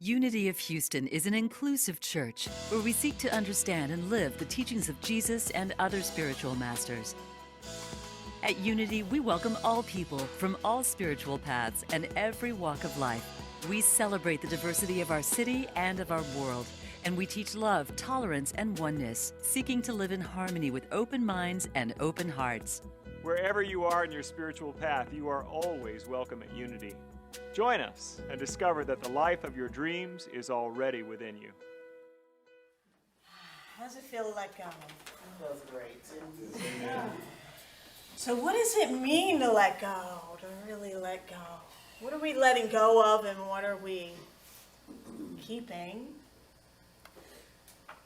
Unity of Houston is an inclusive church where we seek to understand and live the teachings of Jesus and other spiritual masters. At Unity, we welcome all people from all spiritual paths and every walk of life. We celebrate the diversity of our city and of our world, and we teach love, tolerance, and oneness, seeking to live in harmony with open minds and open hearts. Wherever you are in your spiritual path, you are always welcome at Unity. Join us and discover that the life of your dreams is already within you. How does it feel to let go? It feels great. So what does it mean to let go, to really let go? What are we letting go of and what are we keeping?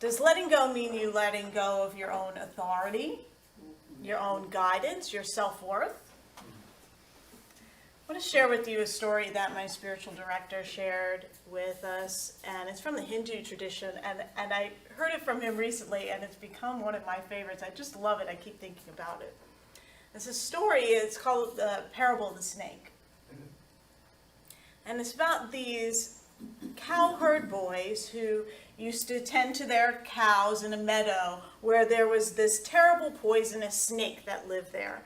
Does letting go mean you letting go of your own authority, your own guidance, your self-worth? I want to share with you a story that my spiritual director shared with us, and it's from the Hindu tradition, and I heard it from him recently, and it's become one of my favorites. I just love it. I keep thinking about it. It's a story, it's called the Parable of the Snake. And it's about these cowherd boys who used to tend to their cows in a meadow where there was this terrible poisonous snake that lived there.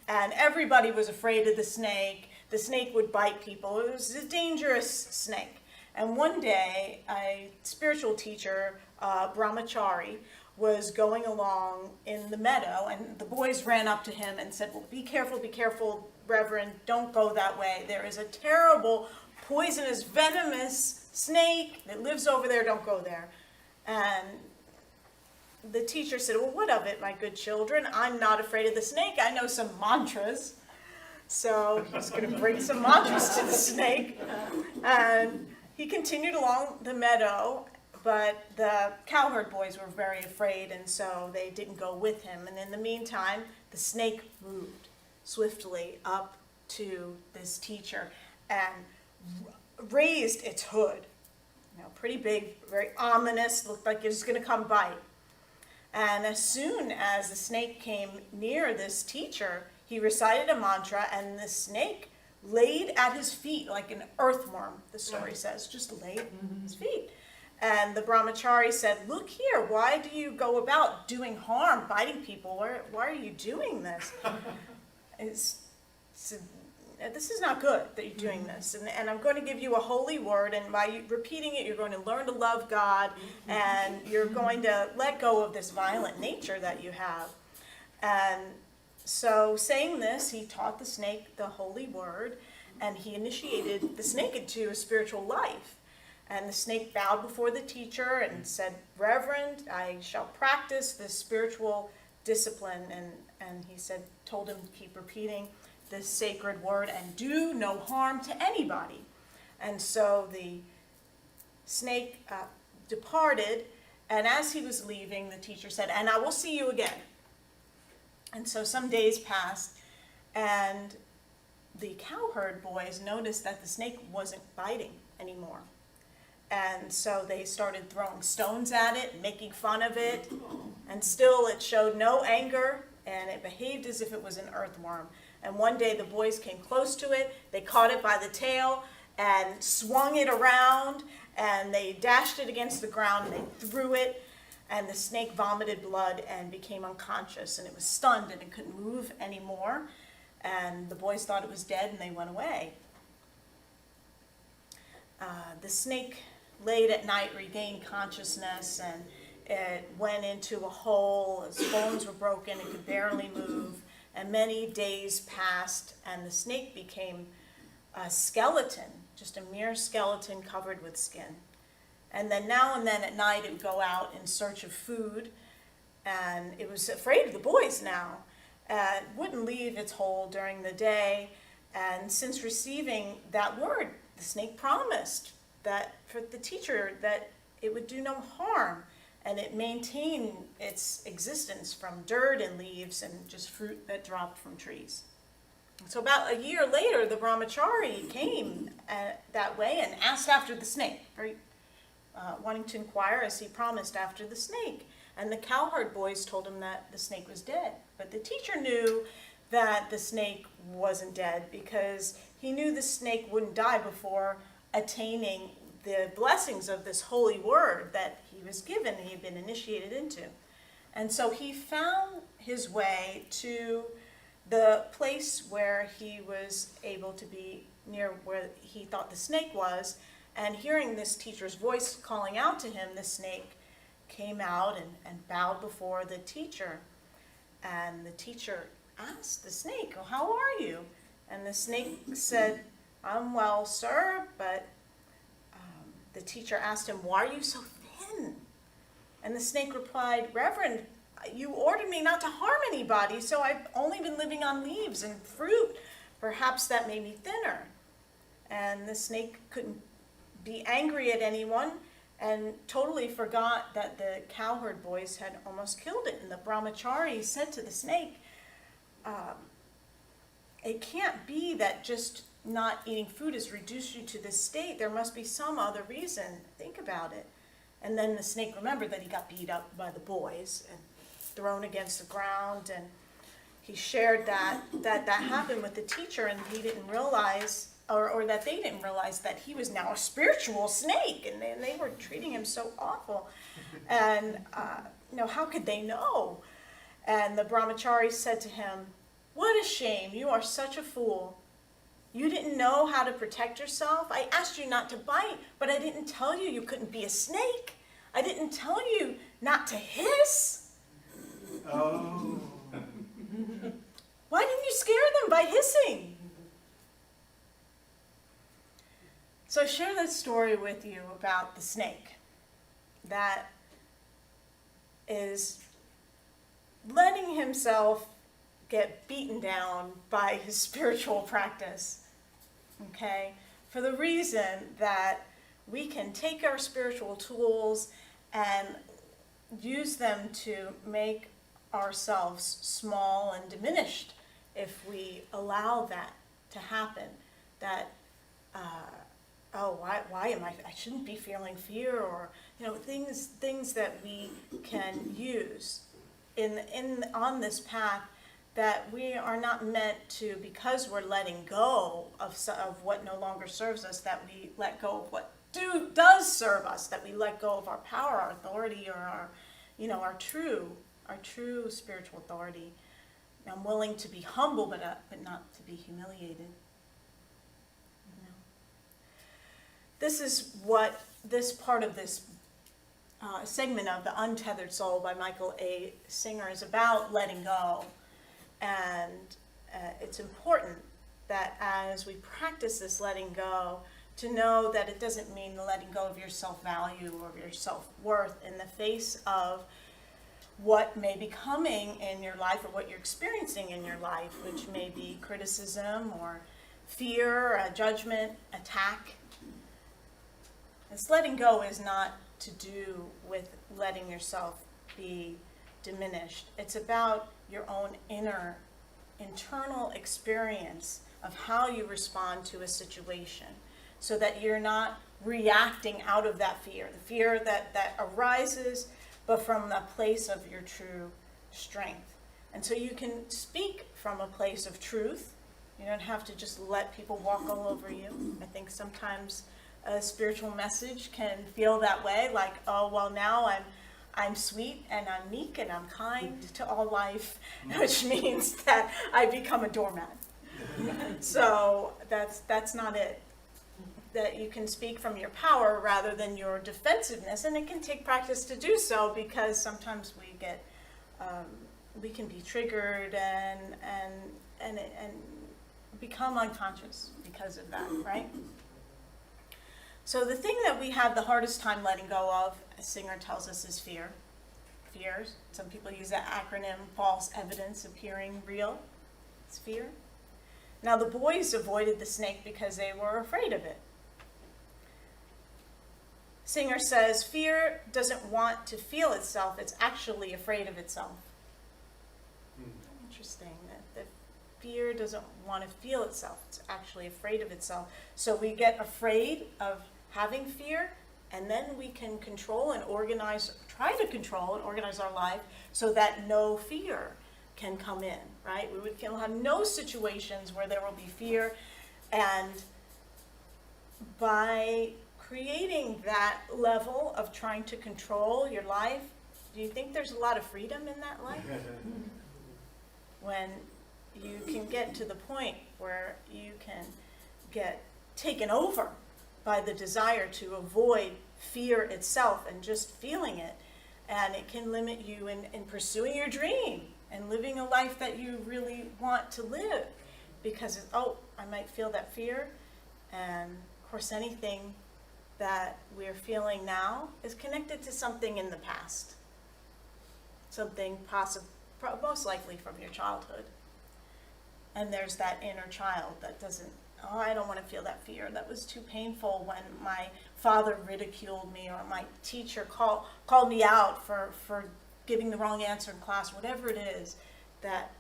And everybody was afraid of the snake. The snake would bite people. It was a dangerous snake. And one day, a spiritual teacher, Brahmachari, was going along in the meadow, and the boys ran up to him and said, well, be careful, Reverend, don't go that way. There is a terrible, poisonous, venomous snake that lives over there, don't go there. And the teacher said, well, what of it, my good children? I'm not afraid of the snake. I know some mantras. So he's going to bring some mantras to the snake. And he continued along the meadow, but the cowherd boys were very afraid, and so they didn't go with him. And in the meantime, the snake moved swiftly up to this teacher and raised its hood. You know, pretty big, very ominous, looked like it was going to come bite. And as soon as the snake came near this teacher, he recited a mantra, and the snake laid at his feet like an earthworm, the story says, just laid at his feet. And the Brahmachari said, look here, why do you go about doing harm, biting people? Why are you doing this? This is not good that you're doing this. And I'm going to give you a holy word, and by repeating it, you're going to learn to love God, and you're going to let go of this violent nature that you have. And so saying this, he taught the snake the holy word, and he initiated the snake into a spiritual life. And the snake bowed before the teacher and said, Reverend, I shall practice this spiritual discipline. And he said, told him to keep repeating this sacred word and do no harm to anybody. And so the snake departed, and as he was leaving, the teacher said, and I will see you again. And so some days passed, and the cowherd boys noticed that the snake wasn't biting anymore. And so they started throwing stones at it, making fun of it, and still it showed no anger, and it behaved as if it was an earthworm. And one day the boys came close to it, they caught it by the tail, and swung it around, and they dashed it against the ground, and they threw it, and the snake vomited blood and became unconscious, and it was stunned, and it couldn't move anymore, and the boys thought it was dead, and they went away. The snake late at night regained consciousness, and it went into a hole. Its bones were broken, it could barely move, and many days passed, and the snake became a skeleton, just a mere skeleton covered with skin. And then now and then at night it would go out in search of food, and it was afraid of the boys now. It wouldn't leave its hole during the day, and since receiving that word, the snake promised that for the teacher that it would do no harm, and it maintained its existence from dirt and leaves and just fruit that dropped from trees. So about a year later, the Brahmachari came that way and asked after the snake, wanting to inquire as he promised after the snake. And the cowherd boys told him that the snake was dead. But the teacher knew that the snake wasn't dead because he knew the snake wouldn't die before attaining the blessings of this holy word that he was given, he had been initiated into. And so he found his way to the place where he was able to be near where he thought the snake was, and hearing this teacher's voice calling out to him, the snake came out and bowed before the teacher. And the teacher asked the snake, "Oh, how are you?" And the snake said, "I'm well, sir," but the teacher asked him, "Why are you so thin?" And the snake replied, "Reverend, you ordered me not to harm anybody, so I've only been living on leaves and fruit. Perhaps that made me thinner." And the snake couldn't be angry at anyone and totally forgot that the cowherd boys had almost killed it. And the brahmachari said to the snake, "It can't be that just not eating food has reduced you to this state. There must be some other reason. Think about it." And then the snake remembered that he got beat up by the boys and thrown against the ground, and he shared that happened with the teacher, and he didn't realize, or that they didn't realize, that he was now a spiritual snake, and they were treating him so awful. And how could they know? And the brahmachari said to him, "What a shame, you are such a fool. You didn't know how to protect yourself. I asked you not to bite, but I didn't tell you you couldn't be a snake. I didn't tell you not to hiss." Oh. Why didn't you scare them by hissing? So I share this story with you about the snake that is letting himself get beaten down by his spiritual practice, okay? For the reason that we can take our spiritual tools and use them to make ourselves small and diminished if we allow that to happen. That, why am I shouldn't be feeling fear, or, things that we can use on this path, that we are not meant to, because we're letting go of what no longer serves us, that we let go of what does serve us, that we let go of our power, our authority, or our true spiritual authority. I'm willing to be humble, but not to be humiliated. This is what this part of this segment of The Untethered Soul by Michael A. Singer is about: letting go. And it's important that as we practice this letting go, to know that it doesn't mean letting go of your self-value or your self-worth in the face of what may be coming in your life, or what you're experiencing in your life, which may be criticism or fear, judgment, attack. This letting go is not to do with letting yourself be diminished. It's about your own internal experience of how you respond to a situation, so that you're not reacting out of that fear, the fear that arises, but from the place of your true strength. And so you can speak from a place of truth. You don't have to just let people walk all over you. I think sometimes a spiritual message can feel that way, like, oh, well, now I'm sweet and I'm meek and I'm kind to all life, which means that I become a doormat. So that's not it. That you can speak from your power rather than your defensiveness, and it can take practice to do so, because sometimes we can be triggered and become unconscious because of that, right? So the thing that we have the hardest time letting go of, as Singer tells us, is fear. Fears. Some people use that acronym, false evidence appearing real. It's fear. Now, the boys avoided the snake because they were afraid of it. Singer says, fear doesn't want to feel itself, it's actually afraid of itself. Interesting that fear doesn't want to feel itself, it's actually afraid of itself. So we get afraid of having fear, and then we can try to control and organize our life so that no fear can come in, right? We'll have no situations where there will be fear, and by creating feeling that level of trying to control your life, do you think there's a lot of freedom in that life? When you can get to the point where you can get taken over by the desire to avoid fear itself and just feeling it, and it can limit you in pursuing your dream and living a life that you really want to live, because I might feel that fear, and of course anything that we're feeling now is connected to something in the past, something most likely from your childhood. And there's that inner child that doesn't, I don't want to feel that fear. That was too painful when my father ridiculed me, or my teacher called me out for giving the wrong answer in class, whatever it is. That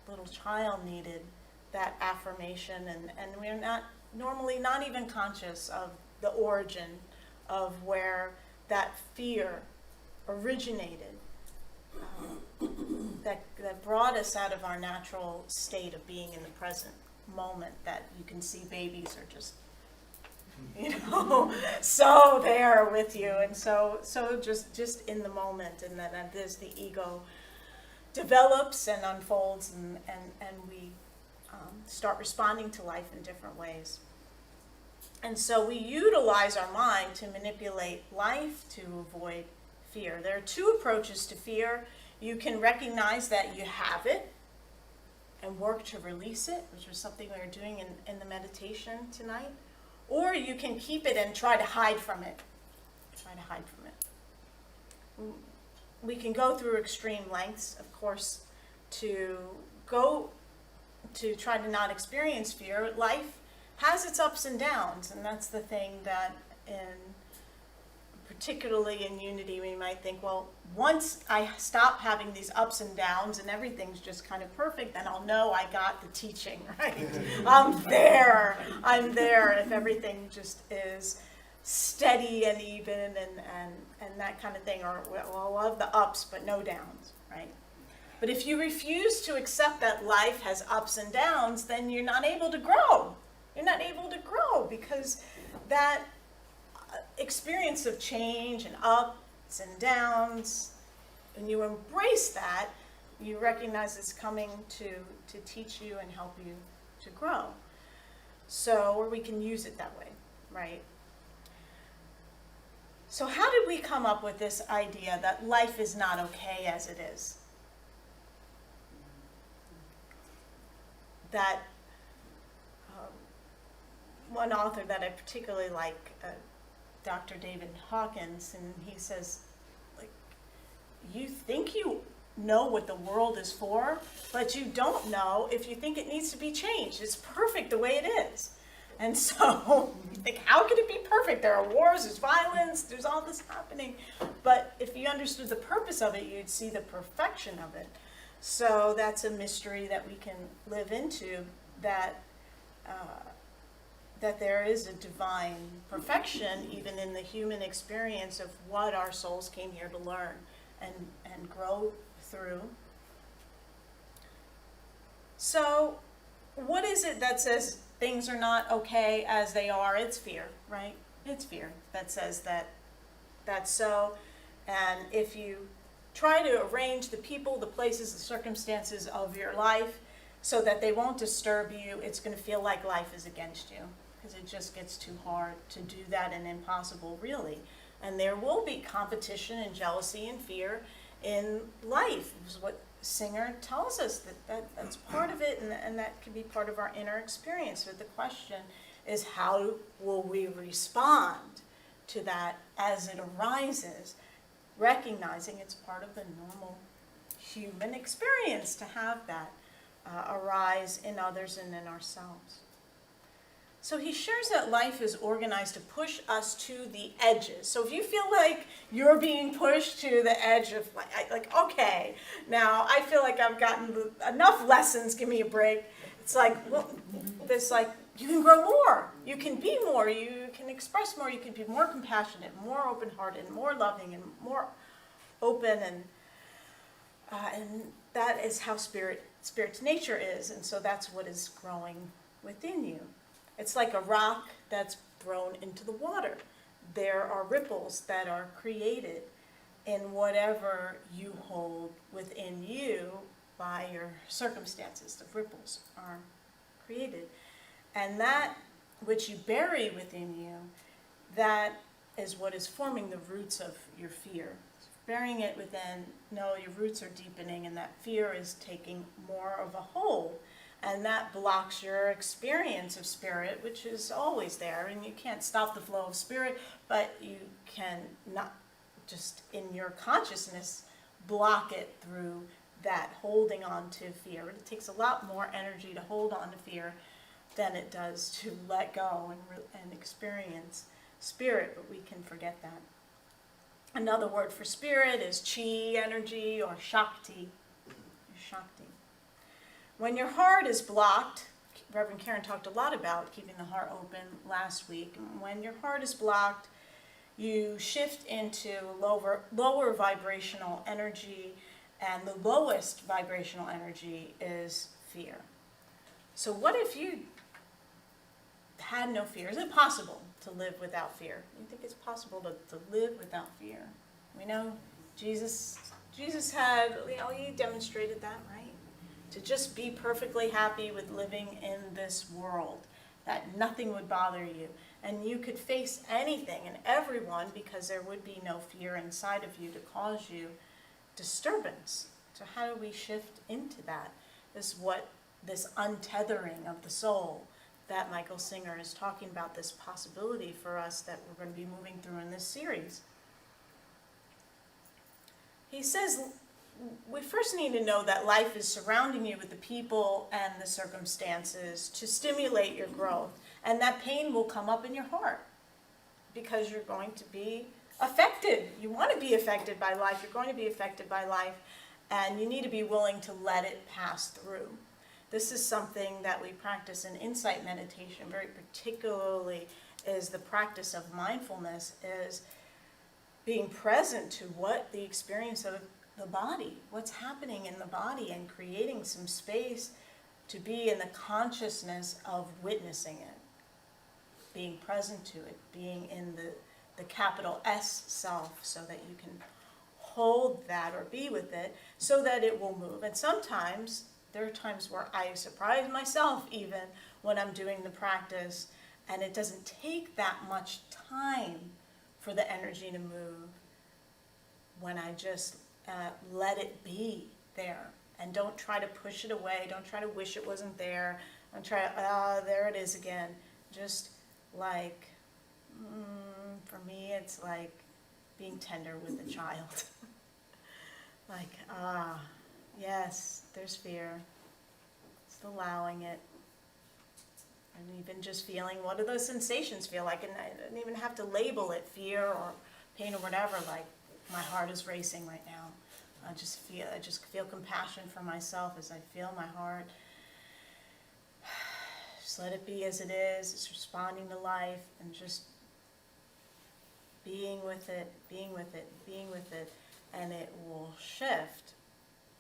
little child needed that affirmation, and we're normally not even conscious of the origin of where that fear originated, that brought us out of our natural state of being in the present moment. That you can see babies are just, so there with you, and so just in the moment, and then as the ego develops and unfolds, and we start responding to life in different ways. And so we utilize our mind to manipulate life to avoid fear. There are two approaches to fear. You can recognize that you have it and work to release it, which is something we were doing in the meditation tonight. Or you can keep it and try to hide from it. We can go through extreme lengths, of course, to try to not experience fear. Life has its ups and downs, and that's the thing that particularly in Unity, we might think, well, once I stop having these ups and downs and everything's just kind of perfect, then I'll know I got the teaching, right? I'm there if everything just is steady and even and that kind of thing, or well, I love the ups but no downs, right? But if you refuse to accept that life has ups and downs, then you're not able to grow. You're not able to grow, because that experience of change and ups and downs, when you embrace that, you recognize it's coming to teach you and help you to grow. So, or we can use it that way, right? So how did we come up with this idea that life is not okay as it is? That one author that I particularly like, Dr. David Hawkins, and he says, like, you think you know what the world is for, but you don't know if you think it needs to be changed. It's perfect the way it is. And so you think, how could it be perfect? There are wars, there's violence, there's all this happening. But if you understood the purpose of it, you'd see the perfection of it. So that's a mystery that we can live into, that there is a divine perfection even in the human experience of what our souls came here to learn and grow through. So what is it that says things are not okay as they are? It's fear, right? It's fear that says that that's so. And if you try to arrange the people, the places, the circumstances of your life so that they won't disturb you, it's going to feel like life is against you, because it just gets too hard to do that and impossible, really. And there will be competition and jealousy and fear in life, is what Singer tells us, that's part of it, and that can be part of our inner experience. But the question is, how will we respond to that as it arises, recognizing it's part of the normal human experience to have that arise in others and in ourselves. So he shares that life is organized to push us to the edges. So if you feel like you're being pushed to the edge of, like, okay, now I feel like I've gotten enough lessons, give me a break. It's like, well, this, like, you can grow more, you can be more, you can express more, you can be more compassionate, more open-hearted, more loving, and more open, and that is how spirit's nature is, and so that's what is growing within you. It's like a rock that's thrown into the water. there are ripples that are created in whatever you hold within you by your circumstances. The ripples are created. And that which you bury within you, that is what is forming the roots of your fear. Burying it within, no, your roots are deepening, and that fear is taking more of a hold. And that blocks your experience of spirit, which is always there. And you can't stop the flow of spirit, but you can not just in your consciousness block it through that holding on to fear. It takes a lot more energy to hold on to fear than it does to let go and experience spirit, but we can forget that. Another word for spirit is chi energy or shakti. Shakti. When your heart is blocked, Reverend Karen talked a lot about keeping the heart open last week. When your heart is blocked, you shift into lower vibrational energy, and the lowest vibrational energy is fear. So what if you had no fear? Is it possible to live without fear? You think it's possible to live without fear? We know Jesus had, he demonstrated that, right? To just be perfectly happy with living in this world, that nothing would bother you. And you could face anything and everyone because there would be no fear inside of you to cause you disturbance. So how do we shift into that? This untethering of the soul that Michael Singer is talking about, this possibility for us that we're going to be moving through in this series. He says we first need to know that life is surrounding you with the people and the circumstances to stimulate your growth. And that pain will come up in your heart because you're going to be affected. You want to be affected by life. You're going to be affected by life. And you need to be willing to let it pass through. This is something that we practice in insight meditation, very particularly is the practice of mindfulness, is being present to what the experience of the body, what's happening in the body, and creating some space to be in the consciousness of witnessing it, being present to it, being in the capital S self, so that you can hold that or be with it so that it will move. And sometimes there are times where I surprise myself even when I'm doing the practice, and it doesn't take that much time for the energy to move when I just let it be there and don't try to push it away. Don't try to wish it wasn't there. Don't try, there it is again. Just like, for me, it's like being tender with a child. Like, yes, there's fear. Just allowing it. And even just feeling, what do those sensations feel like? And I didn't even have to label it fear or pain or whatever. Like, my heart is racing right now. I just feel compassion for myself as I feel my heart. Just let it be as it is. It's responding to life and just being with it, being with it, being with it. And it will shift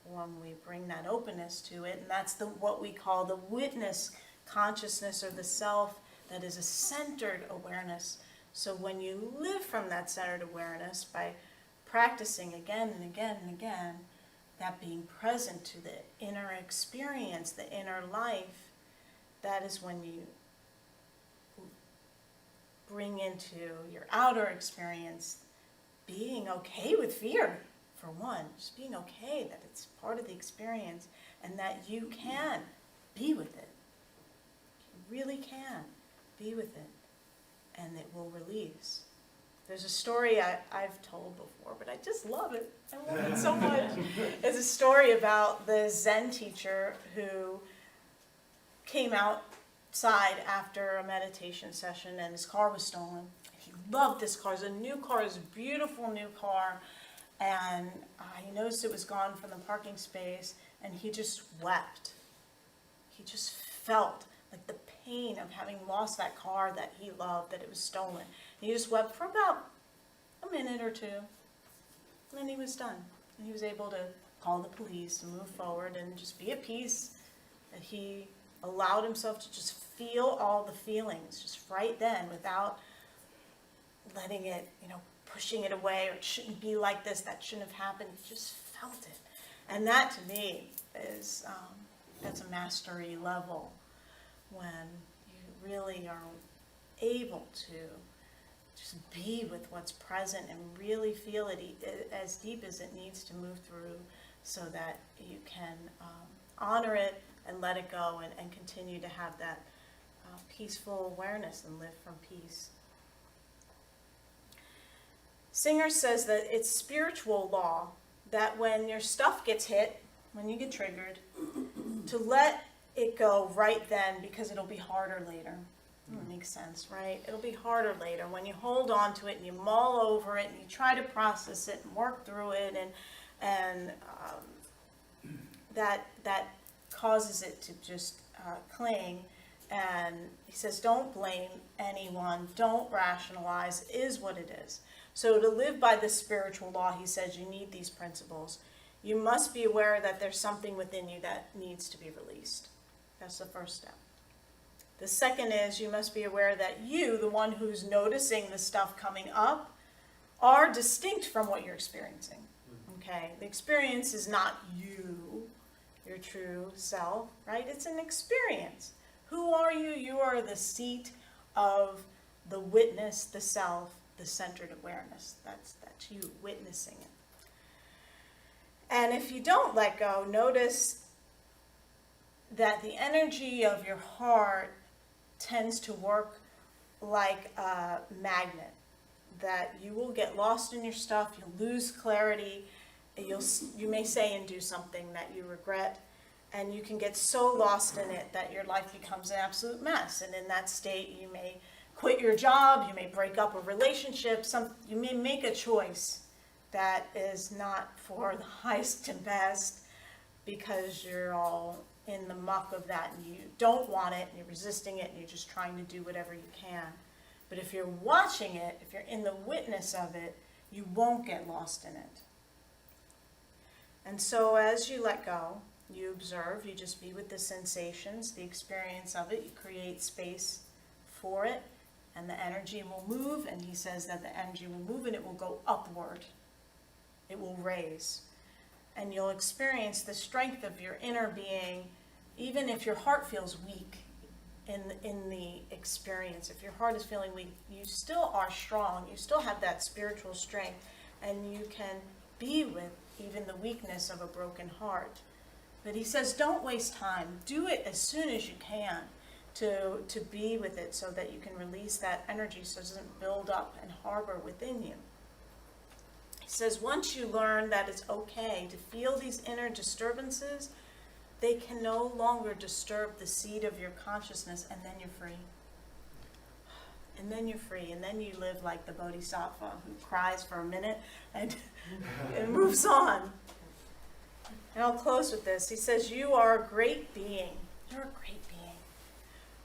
when we bring that openness to it. And that's what we call the witness consciousness, or the self that is a centered awareness. So when you live from that centered awareness by practicing again and again and again, that being present to the inner experience, the inner life, that is when you bring into your outer experience being okay with fear, for one. Just being okay that it's part of the experience and that you can be with it. You really can be with it, and it will release. There's a story I've told before, but I just love it. I love it so much. It's a story about the Zen teacher who came outside after a meditation session and his car was stolen. He loved this car. It was a new car. It was a beautiful new car. And he noticed it was gone from the parking space, and he just wept. He just felt like the pain of having lost that car that he loved, that it was stolen. And he just wept for about a minute or two, and then he was done. And he was able to call the police and move forward and just be at peace, that he allowed himself to just feel all the feelings just right then, without letting it, pushing it away, or it shouldn't be like this, that shouldn't have happened. You just felt it. And that to me is, that's a mastery level, when you really are able to just be with what's present and really feel it as deep as it needs to move through, so that you can honor it and let it go, and continue to have that peaceful awareness and live from peace. Singer says that it's spiritual law that when your stuff gets hit, when you get triggered, to let it go right then, because it'll be harder later. That makes sense, right? It'll be harder later when you hold on to it and you mull over it and you try to process it and work through it, and that causes it to just cling. And he says, don't blame anyone, don't rationalize, it is what it is. So to live by the spiritual law, he says, you need these principles. You must be aware that there's something within you that needs to be released. That's the first step. The second is, you must be aware that you, the one who's noticing the stuff coming up, are distinct from what you're experiencing. Okay? The experience is not you, your true self, right? It's an experience. Who are you? You are the seat of the witness, the self, the centered awareness. That's you witnessing it. And if you don't let go, notice that the energy of your heart tends to work like a magnet, that you will get lost in your stuff, you'll lose clarity, you may say and do something that you regret, and you can get so lost in it that your life becomes an absolute mess. And in that state, you may quit your job, you may break up a relationship, you may make a choice that is not for the highest and best, because you're all in the muck of that and you don't want it and you're resisting it and you're just trying to do whatever you can. But if you're watching it, if you're in the witness of it, you won't get lost in it. And so as you let go, you observe, you just be with the sensations, the experience of it, you create space for it, and the energy will move. And he says that the energy will move and it will go upward. It will raise. And you'll experience the strength of your inner being, even if your heart feels weak in the experience. If your heart is feeling weak, you still are strong. You still have that spiritual strength, and you can be with even the weakness of a broken heart. But he says, don't waste time. Do it as soon as you can to be with it, so that you can release that energy so it doesn't build up and harbor within you. He says, once you learn that it's okay to feel these inner disturbances, they can no longer disturb the seed of your consciousness, and then you're free. And then you're free, and then you live like the Bodhisattva who cries for a minute and moves on. And I'll close with this. He says, you are a great being. You're a great being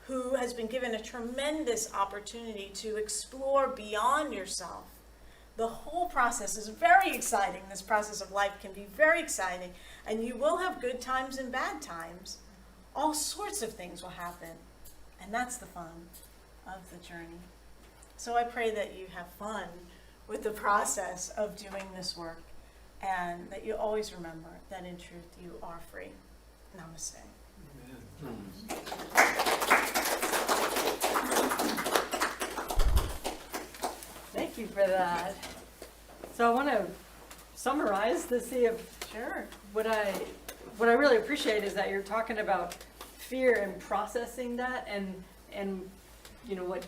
who has been given a tremendous opportunity to explore beyond yourself. The whole process is very exciting. This process of life can be very exciting. And you will have good times and bad times. All sorts of things will happen. And that's the fun of the journey. So I pray that you have fun with the process of doing this work, and that you always remember that in truth you are free. Namaste. Thank you for that. So I want to summarize to see if Sure. what I really appreciate is that you're talking about fear and processing that, and you know what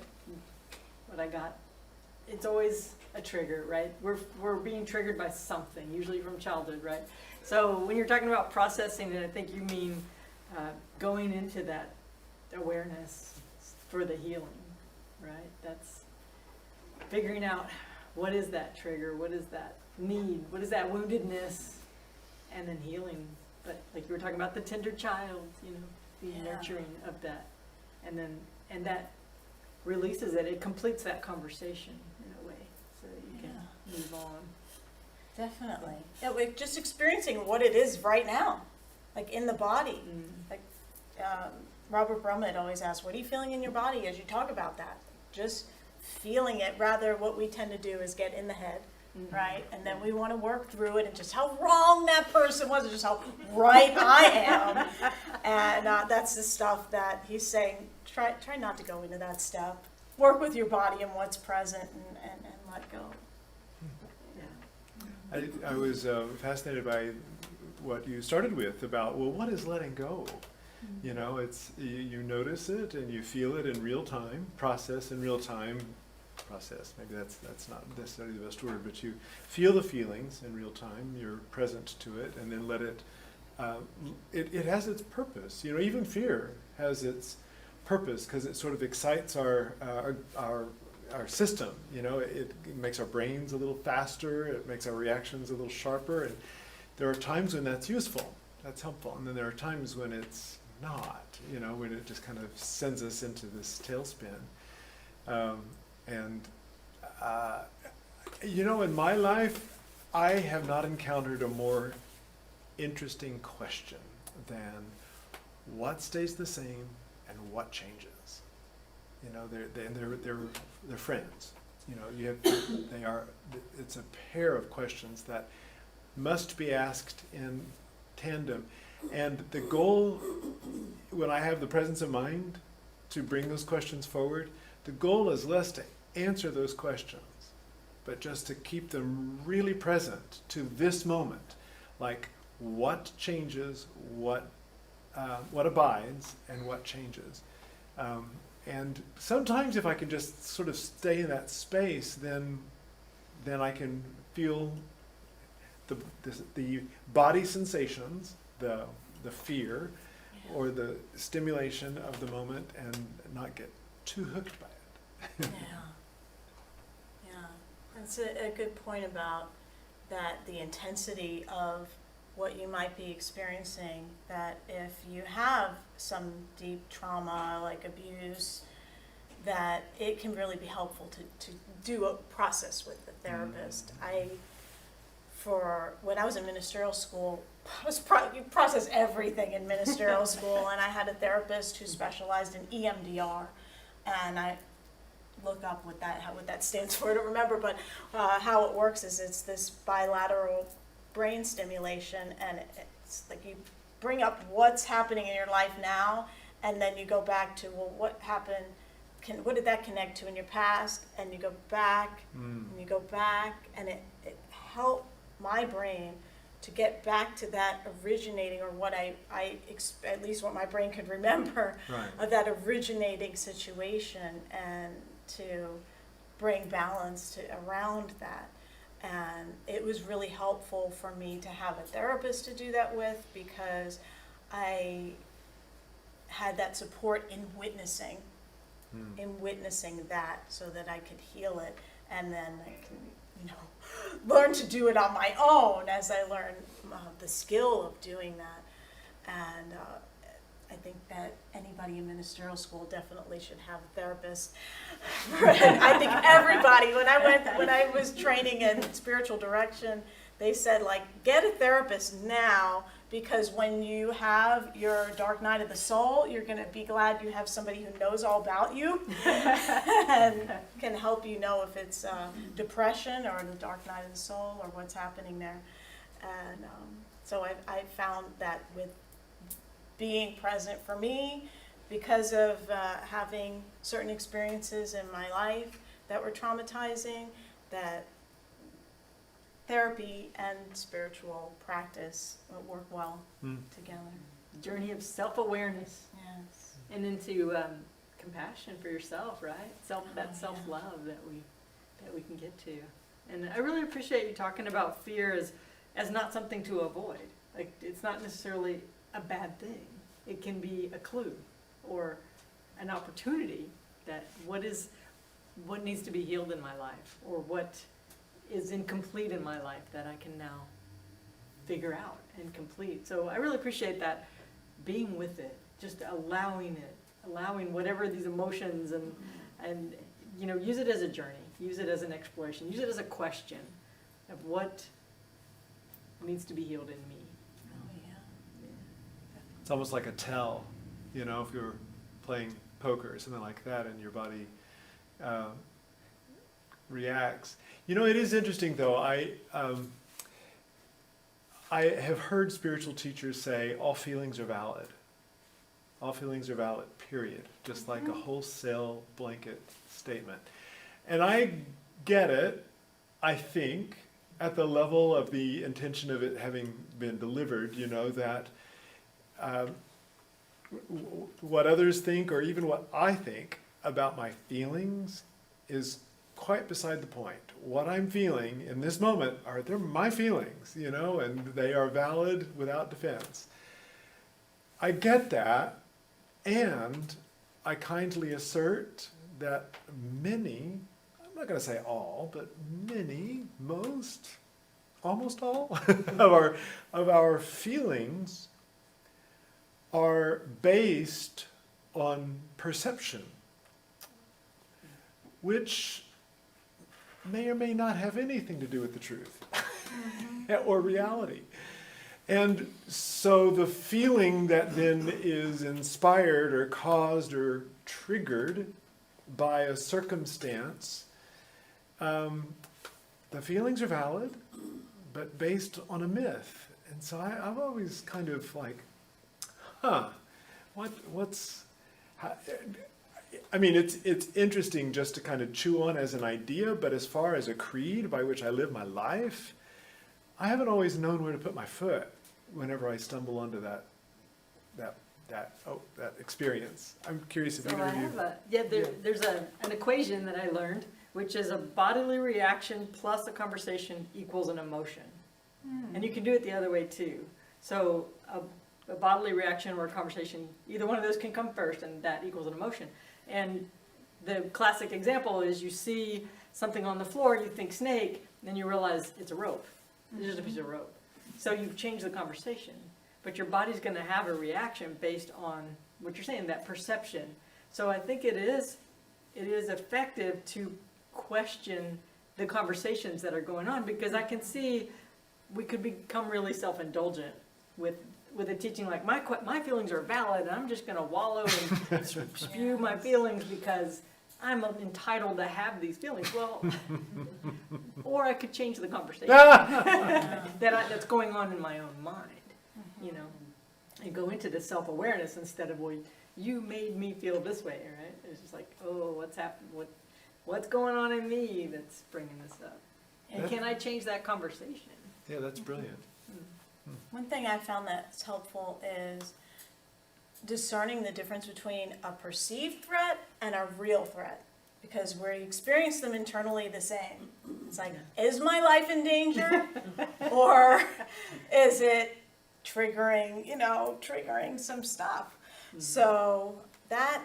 I got. It's always a trigger, right? We're being triggered by something, usually from childhood, right? So when you're talking about processing it, I think you mean going into that awareness for the healing, right? That's figuring out what is that trigger, what is that need, what is that woundedness, and then healing. But like you were talking about the tender child, the nurturing of that, and that releases it. It completes that conversation in a way, so that you can move on. Definitely. Yeah, we're just experiencing what it is right now, like in the body. Like Robert Brumman always asks, what are you feeling in your body as you talk about that? Just feeling it. Rather, what we tend to do is get in the head, right? And then we want to work through it and just how wrong that person was, and just how right I am. And that's the stuff that he's saying, try not to go into that step. Work with your body and what's present and let go. I was fascinated by what you started with about, well, what is letting go? You know, it's you notice it and you feel it in real time, process in real time. Process, maybe that's not necessarily the best word, but you feel the feelings in real time, you're present to it, and then let it, it has its purpose. You know, even fear has its purpose because it sort of excites our system. You know, it makes our brains a little faster, it makes our reactions a little sharper, and there are times when that's useful, that's helpful, and then there are times when it's not, you know, when it just kind of sends us into this tailspin. You know, in my life, I have not encountered a more interesting question than what stays the same and what changes. You know, they're friends. You know, it's a pair of questions that must be asked in tandem. And the goal, when I have the presence of mind to bring those questions forward, the goal is less to answer those questions, but just to keep them really present to this moment. Like, what changes, what abides, and what changes. And sometimes if I can just sort of stay in that space, then I can feel the body sensations, the fear, or the stimulation of the moment, and not get too hooked by it. Yeah, that's a good point about that, the intensity of what you might be experiencing, that if you have some deep trauma like abuse, that it can really be helpful to do a process with the therapist. When I was in ministerial school, you process everything in ministerial school, and I had a therapist who specialized in EMDR, and I look up what that stands for, I don't remember, but how it works is it's this bilateral brain stimulation, and it's like you bring up what's happening in your life now, and then you go back to, well, what happened, what did that connect to in your past, and you go back, and you go back, and it helped my brain to get back to that originating, or what I at least what my brain could remember, Right. of that originating situation, and to bring balance around that. And it was really helpful for me to have a therapist to do that with, because I had that support in witnessing that, so that I could heal it, and then I can, learn to do it on my own as I learn the skill of doing that. And I think that anybody in ministerial school definitely should have a therapist. I think everybody, when I was training in spiritual direction, they said, like, get a therapist now, because when you have your dark night of the soul, you're going to be glad you have somebody who knows all about you and can help you know if it's depression or the dark night of the soul or what's happening there. And so I found that with being present for me, because of having certain experiences in my life that were traumatizing, that therapy and spiritual practice work well together. Journey of self-awareness. Yes. And into compassion for yourself, right? Self-love that we can get to. And I really appreciate you talking about fear as not something to avoid. Like, it's not necessarily a bad thing. It can be a clue or an opportunity that what needs to be healed in my life, or what is incomplete in my life that I can now figure out and complete. So I really appreciate that, being with it, just allowing whatever these emotions and use it as a journey, use it as an exploration, use it as a question of what needs to be healed in me. Oh, yeah. It's almost like a tell, if you're playing poker or something like that, and your body reacts. You know, it is interesting though. I have heard spiritual teachers say all feelings are valid. All feelings are valid, period. Just like a wholesale blanket statement. And I get it, I think, at the level of the intention of it having been delivered, you know, that what others think or even what I think about my feelings is quite beside the point. What I'm feeling in this moment they're my feelings, you know, and they are valid without defense. I get that, and I kindly assert that many, I'm not going to say all, but many, most, almost all of our feelings are based on perception, which may or may not have anything to do with the truth or reality. And so the feeling that then is inspired or caused or triggered by a circumstance, the feelings are valid, but based on a myth. And so I'm always kind of like, I mean, it's interesting just to kind of chew on as an idea, but as far as a creed by which I live my life, I haven't always known where to put my foot whenever I stumble onto that experience. I'm curious if either of you... There's an equation that I learned, which is a bodily reaction plus a conversation equals an emotion. And you can do it the other way too. So a bodily reaction or a conversation, either one of those can come first, and that equals an emotion. And the classic example is you see something on the floor, you think snake, then you realize it's a rope. It's just a piece of rope. So you've changed the conversation, but your body's going to have a reaction based on what you're saying, that perception. So I think it is effective to question the conversations that are going on, because I can see we could become really self-indulgent with a teaching like my feelings are valid, and I'm just going to wallow and spew my feelings because I'm entitled to have these feelings. Well, or I could change the conversation that's going on in my own mind, you know, and go into the self-awareness instead of, well, you made me feel this way, right? It's just like, oh, what's happened? What's going on in me that's bringing this up? And can I change that conversation? Yeah, that's brilliant. One thing I found that's helpful is discerning the difference between a perceived threat and a real threat, because we experience them internally the same. It's like, is my life in danger, or is it triggering some stuff? So that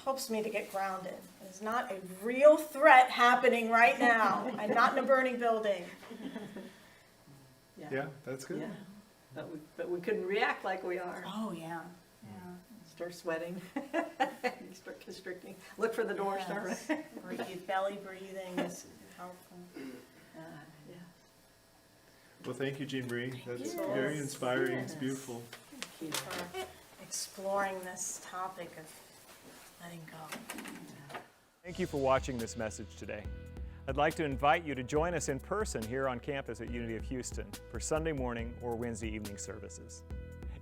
helps me to get grounded. It's not a real threat happening right now. I'm not in a burning building. Yeah, that's good. Yeah, but we couldn't react like we are. Oh yeah. Start sweating. You start constricting. Look for the door. Yes. Start. Belly breathing is helpful. Yeah. Well, thank you, Jeanmarie. That's you. very inspiring. It's Yes. beautiful. Thank you. For exploring this topic of letting go. Thank you for watching this message today. I'd like to invite you to join us in person here on campus at Unity of Houston for Sunday morning or Wednesday evening services.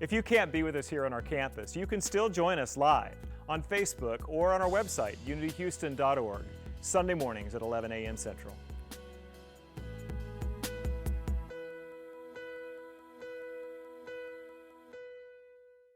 If you can't be with us here on our campus, you can still join us live on Facebook or on our website, unityhouston.org, Sunday mornings at 11 a.m. Central.